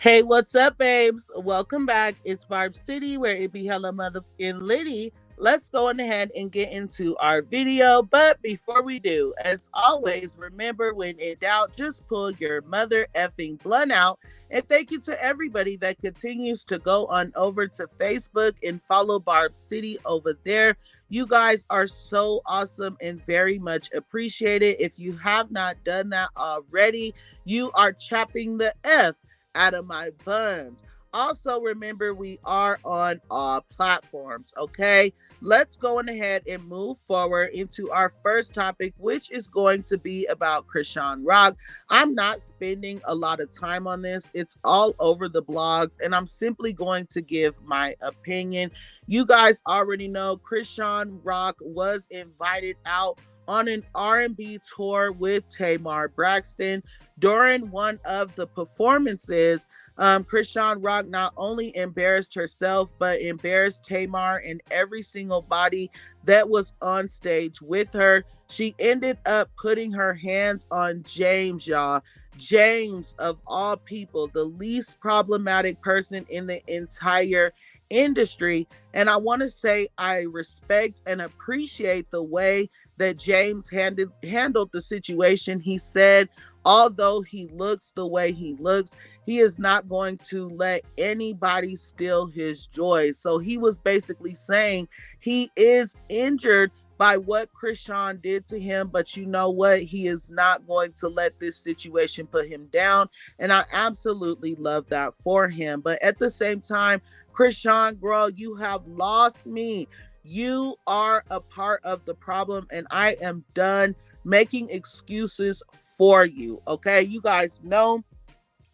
Hey, what's up, babes? Welcome back. It's Barb City, where it be hella motherfucking litty. Let's go on ahead and get into our video. But before we do, as always, remember when in doubt, just pull your mother effing blunt out. And thank you to everybody that continues to go on over to Facebook and follow Barb City over there. You guys are so awesome and very much appreciated. If you have not done that already, you are chapping the F out of my buns. Also, remember we are on all platforms, okay? Let's go on ahead and move forward into our first topic, which is going to be about Chrisean Rock. I'm not spending a lot of time on this. It's all over the blogs, and I'm simply going to give my opinion. You guys already know Chrisean Rock was invited out on an R&B tour with Tamar Braxton. During one of the performances, Chrisean Rock not only embarrassed herself, but embarrassed Tamar and every single body that was on stage with her. She ended up putting her hands on James, y'all. James, of all people, the least problematic person in the entire industry. And I want to say I respect and appreciate the way that James handled the situation. He said, although he looks the way he looks, he is not going to let anybody steal his joy. So he was basically saying he is injured by what Chrisean did to him, but you know what? He is not going to let this situation put him down. And I absolutely love that for him. But at the same time, Chrisean, girl, you have lost me. You are a part of the problem, and I am done making excuses for you. Okay, you guys know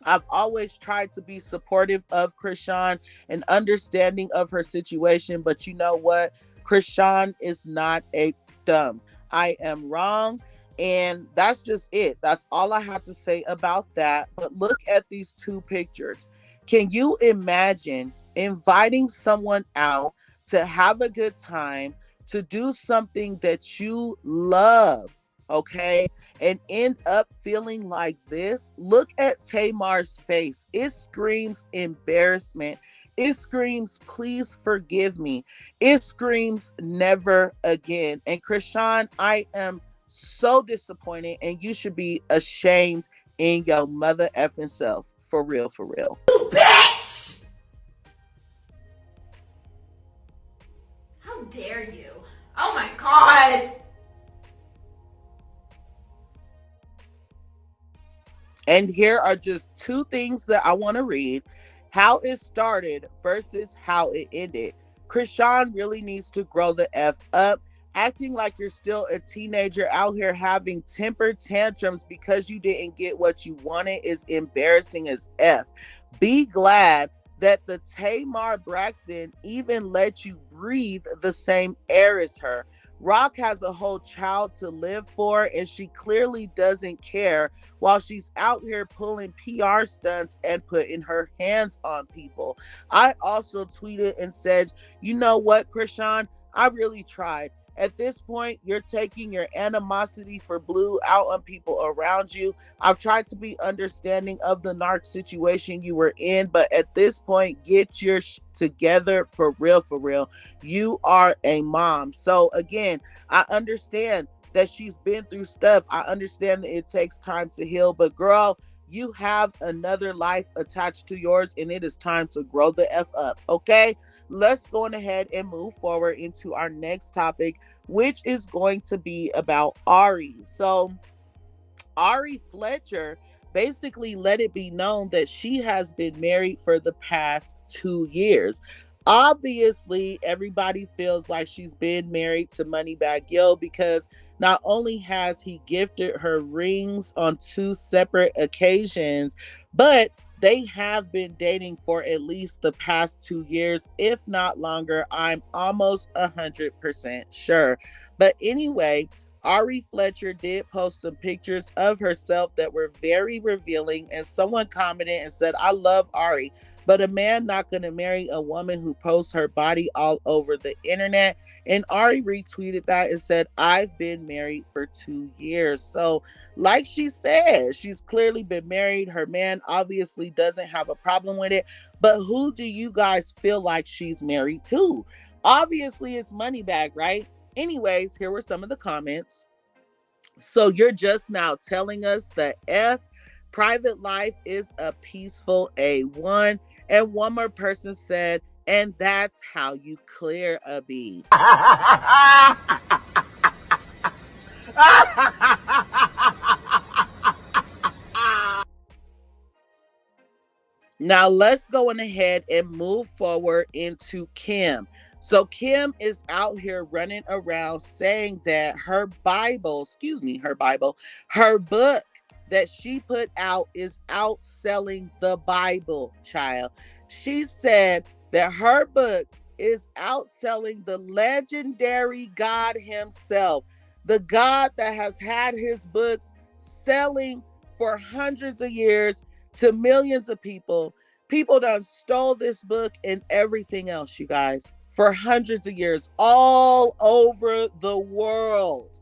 I've always tried to be supportive of Chrisean and understanding of her situation, but you know what? Chrisean is not a dumb. I am wrong, and that's just it. That's all I have to say about that. But look at these two pictures. Can you imagine inviting someone out to have a good time, to do something that you love, okay, and end up feeling like this? Look at Tamar's face. It screams embarrassment. It screams, please forgive me. It screams never again. And Chrisean, I am so disappointed, and you should be ashamed in your mother effing self. For real, for real. You bitch! How dare you? Oh my god! And here are just two things that I want to read: how it started versus how it ended. Chrisean really needs to grow the F up. Acting like you're still a teenager out here having temper tantrums because you didn't get what you wanted is embarrassing as F. Be glad that the Tamar Braxton even let you breathe the same air as her. Rock has a whole child to live for, and she clearly doesn't care while she's out here pulling PR stunts and putting her hands on people. I also tweeted and said, you know what, Chrisean? I really tried. At this point, you're taking your animosity for blue out on people around you. I've tried to be understanding of the narc situation you were in, but at this point, get your together for real, for real. You are a mom. So again, I understand that she's been through stuff. I understand that it takes time to heal, but girl, you have another life attached to yours, and it is time to grow the F up, okay? Let's go on ahead and move forward into our next topic, which is going to be about Ari. So Ari Fletcher basically let it be known that she has been married for the past 2 years. Obviously, everybody feels like she's been married to Money Bagg Yo because not only has he gifted her rings on two separate occasions, but they have been dating for at least the past 2 years, if not longer. I'm almost 100% sure. But anyway, Ari Fletcher did post some pictures of herself that were very revealing, and someone commented and said, I love Ari. but a man not going to marry a woman who posts her body all over the internet. And Ari retweeted that and said, I've been married for 2 years. So, like she said, she's clearly been married. Her man obviously doesn't have a problem with it. But who do you guys feel like she's married to? Obviously, it's Money Bagg, right? Anyways, here were some of the comments. So you're just now telling us that private life is a peaceful A1. And one more person said, and that's how you clear a beat. Now let's go on ahead and move forward into Kim. So Kim is out here running around saying that her book that she put out is outselling the Bible, child. She said that her book is outselling the legendary God himself, the God that has had his books selling for hundreds of years to millions of people. People done stole this book and everything else, you guys, for hundreds of years, all over the world.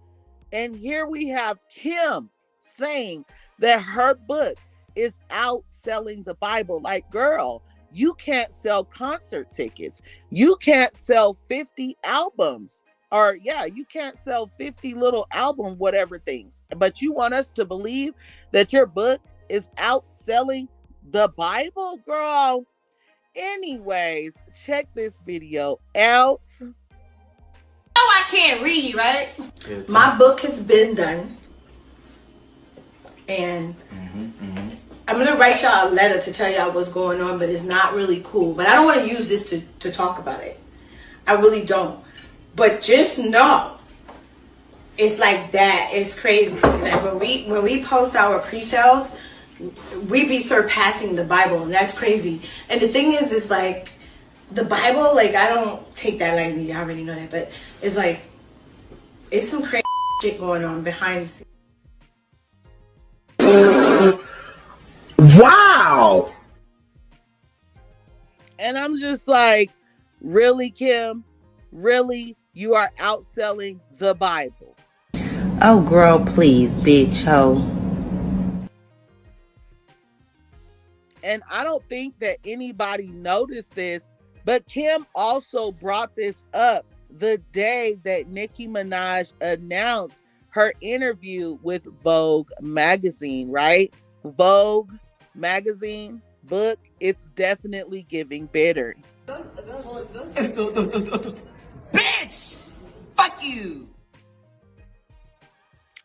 And here we have Kim saying that her book is outselling the Bible. Like, girl, you can't sell concert tickets. You can't sell 50 albums. Or, yeah, you can't sell 50 little album, whatever things. But you want us to believe that your book is outselling the Bible, girl. Anyways, check this video out. I can't read, right? My book has been done. And I'm going to write y'all a letter to tell y'all what's going on, but it's not really cool. But I don't want to use this to talk about it. I really don't. But just know, it's like that. It's crazy. Like when we post our pre-sales, we be surpassing the Bible, and that's crazy. And the thing is, it's like the Bible, like, I don't take that lightly. I already know that, but it's like it's some crazy shit going on behind the scenes. Wow. And I'm just like, really, Kim? Really? You are outselling the Bible? Oh, girl, please, bitch, ho. And I don't think that anybody noticed this, but Kim also brought this up the day that Nicki Minaj announced her interview with Vogue magazine, right? Vogue magazine book, it's definitely giving bitter. Bitch! Fuck you!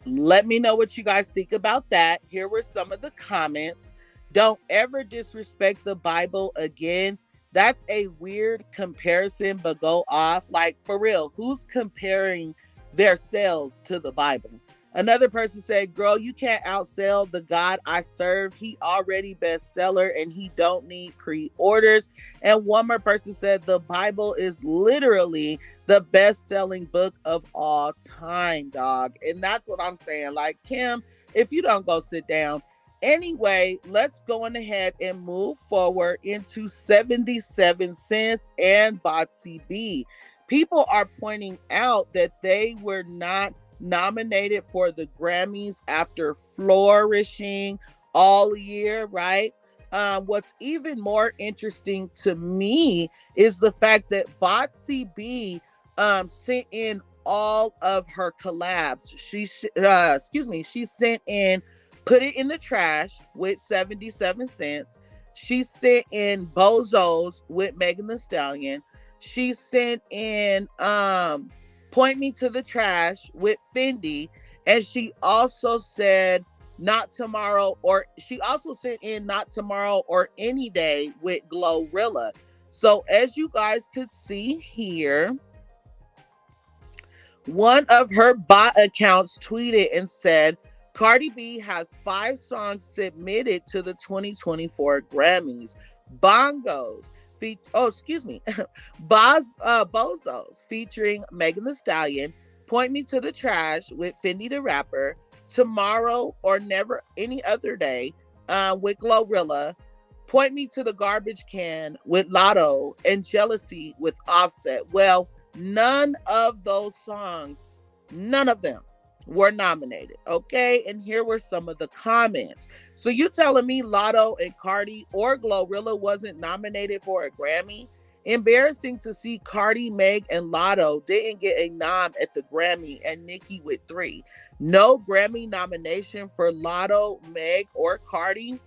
Let me know what you guys think about that. Here were some of the comments. Don't ever disrespect the Bible again. That's a weird comparison, but go off. Like, for real, who's comparing their sales to the Bible? Another person said, girl, you can't outsell the God I serve. He already bestseller and he don't need pre-orders. And one more person said, the Bible is literally the best-selling book of all time, dog. And that's what I'm saying. Like, Kim, if you don't go sit down. Anyway, let's go on ahead and move forward into 77 Cents and Barb B. People are pointing out that they were not nominated for the Grammys after flourishing all year, right? What's even more interesting to me is the fact that Barb B sent in all of her collabs. She sent in Put It in the Trash with 77 Cents. She sent in Bozos with Megan Thee Stallion. She sent in Point Me to the Trash with Fendi. And she also said Not Tomorrow, or she also sent in Not Tomorrow or Any Day with Glorilla. So as you guys could see here, one of her bot accounts tweeted and said, Cardi B has 5 songs submitted to the 2024 Grammys. Bozos featuring Megan Thee Stallion, Point Me to the Trash with Fendi the Rapper, Tomorrow or Never Any Other Day with Glorilla, Point Me to the Garbage Can with Latto, and Jealousy with Offset. Well, none of those songs, none of them were nominated. Okay. And here were some of the comments. So you telling me Latto and Cardi or Glorilla wasn't nominated for a Grammy? Embarrassing to see Cardi, Meg, and Latto didn't get a nom at the Grammy, and Nicki with 3. No Grammy nomination for Latto, Meg, or Cardi.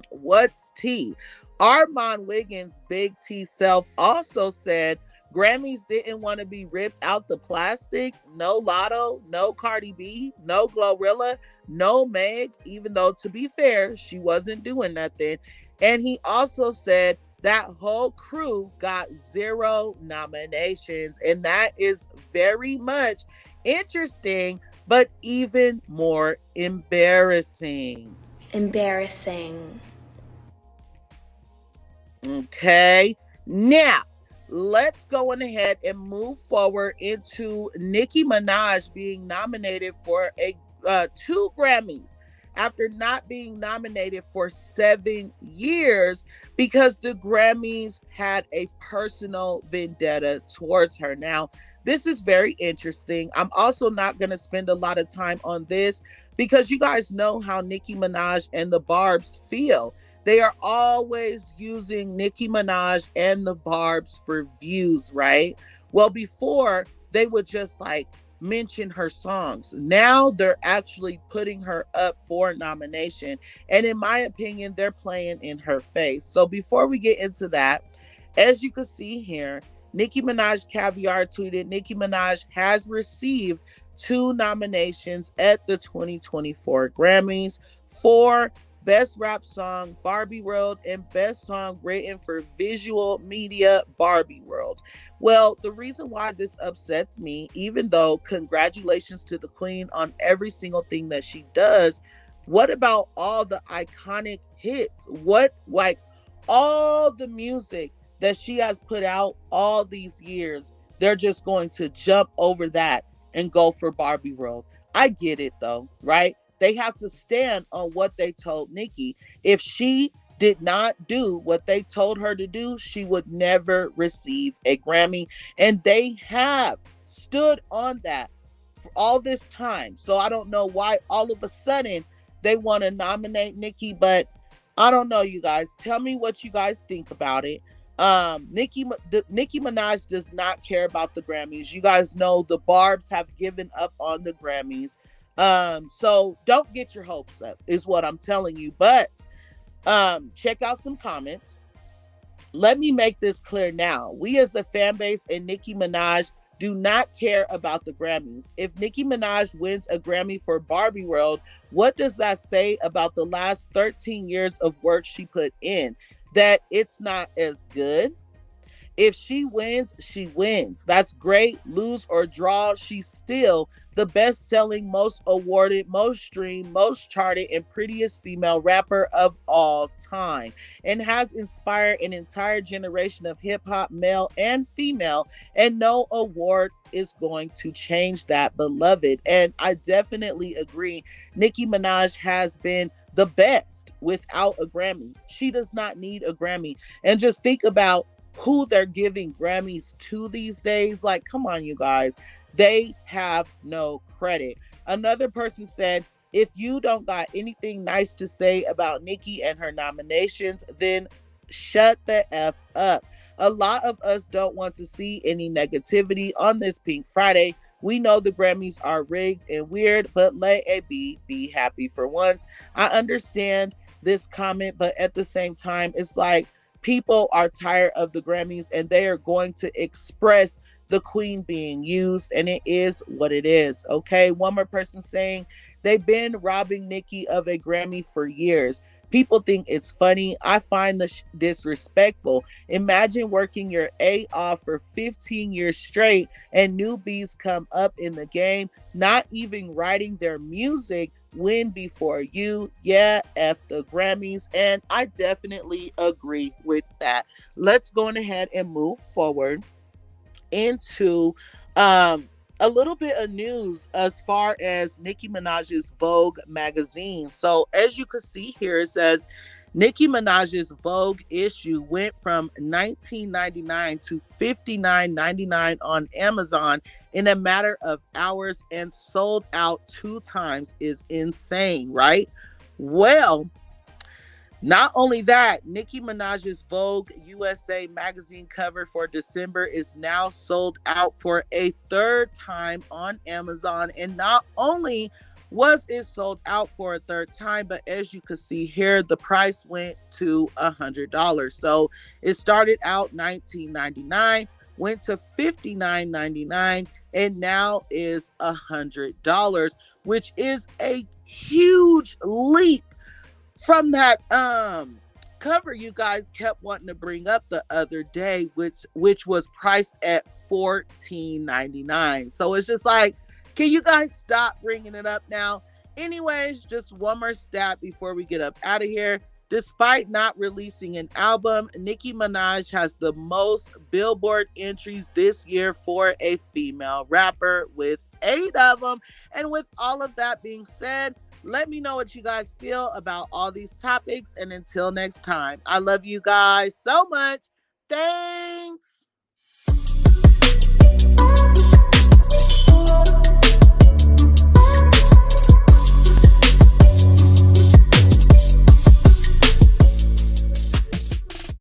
What's T? Armand Wiggins' Big T self also said Grammys didn't want to be ripped out the plastic. No Latto, no Cardi B, no Glorilla, no Meg, even though, to be fair, she wasn't doing nothing. And he also said that whole crew got 0 nominations. And that is very much interesting, but even more embarrassing. Embarrassing. Okay. Now, let's go on ahead and move forward into Nicki Minaj being nominated for 2 Grammys after not being nominated for 7 years because the Grammys had a personal vendetta towards her. Now, this is very interesting. I'm also not going to spend a lot of time on this because you guys know how Nicki Minaj and the Barbs feel. They are always using Nicki Minaj and the Barbs for views, right? Well, before they would just like mention her songs. Now they're actually putting her up for a nomination. And in my opinion, they're playing in her face. So before we get into that, as you can see here, Nicki Minaj Caviar tweeted, Nicki Minaj has received 2 nominations at the 2024 Grammys for Best Rap Song, Barbie World, and Best Song Written for Visual Media, Barbie World. Well, the reason why this upsets me, even though congratulations to the queen on every single thing that she does, what about all the iconic hits? What, like, all the music that she has put out all these years, they're just going to jump over that and go for Barbie World. I get it though, right? They have to stand on what they told Nicki. If she did not do what they told her to do, she would never receive a Grammy. And they have stood on that for all this time. So I don't know why all of a sudden they want to nominate Nicki, but I don't know, you guys. Tell me what you guys think about it. Nicki Minaj does not care about the Grammys. You guys know the Barbs have given up on the Grammys. So don't get your hopes up is what I'm telling you. But check out some comments. Let me make this clear now. We as a fan base and Nicki Minaj do not care about the Grammys. If Nicki Minaj wins a Grammy for Barbie World, what does that say about the last 13 years of work she put in? That it's not as good? If she wins, she wins. That's great. Lose or draw, she's still the best-selling, most awarded, most streamed, most charted, and prettiest female rapper of all time, and has inspired an entire generation of hip-hop, male and female, and no award is going to change that, beloved. And I definitely agree. Nicki Minaj has been the best without a Grammy. She does not need a Grammy. And just think about who they're giving Grammys to these days. Like, come on, you guys. They have no credit. Another person said, if you don't got anything nice to say about Nicki and her nominations, then shut the F up. A lot of us don't want to see any negativity on this Pink Friday. We know the Grammys are rigged and weird, but let it be happy for once. I understand this comment, but at the same time, it's like people are tired of the Grammys and they are going to express the queen being used, and it is what it is. Okay. One more person saying they've been robbing Nicki of a Grammy for years. People think it's funny. I find this disrespectful. Imagine working your A off for 15 years straight and newbies come up in the game, not even writing their music, win before you. Yeah, F the Grammys. And I definitely agree with that. Let's go on ahead and move forward into a little bit of news as far as Nicki Minaj's Vogue magazine. So as you can see here, it says Nicki Minaj's Vogue issue went from $19.99 to $59.99 on Amazon in a matter of hours and sold out 2 times. Is insane, right? Well, not only that, Nicki Minaj's Vogue USA magazine cover for December is now sold out for a 3rd time on Amazon. And not only was it sold out for a 3rd time, but as you can see here, the price went to $100. So it started out $19.99, went to $59.99, and now is $100, which is a huge leap from that cover you guys kept wanting to bring up the other day, which was priced at $14.99. So it's just like, can you guys stop bringing it up now? Anyways, just one more stat before we get up out of here. Despite not releasing an album, Nicki Minaj has the most Billboard entries this year for a female rapper, with 8 of them. And with all of that being said, let me know what you guys feel about all these topics. And until next time, I love you guys so much. Thanks.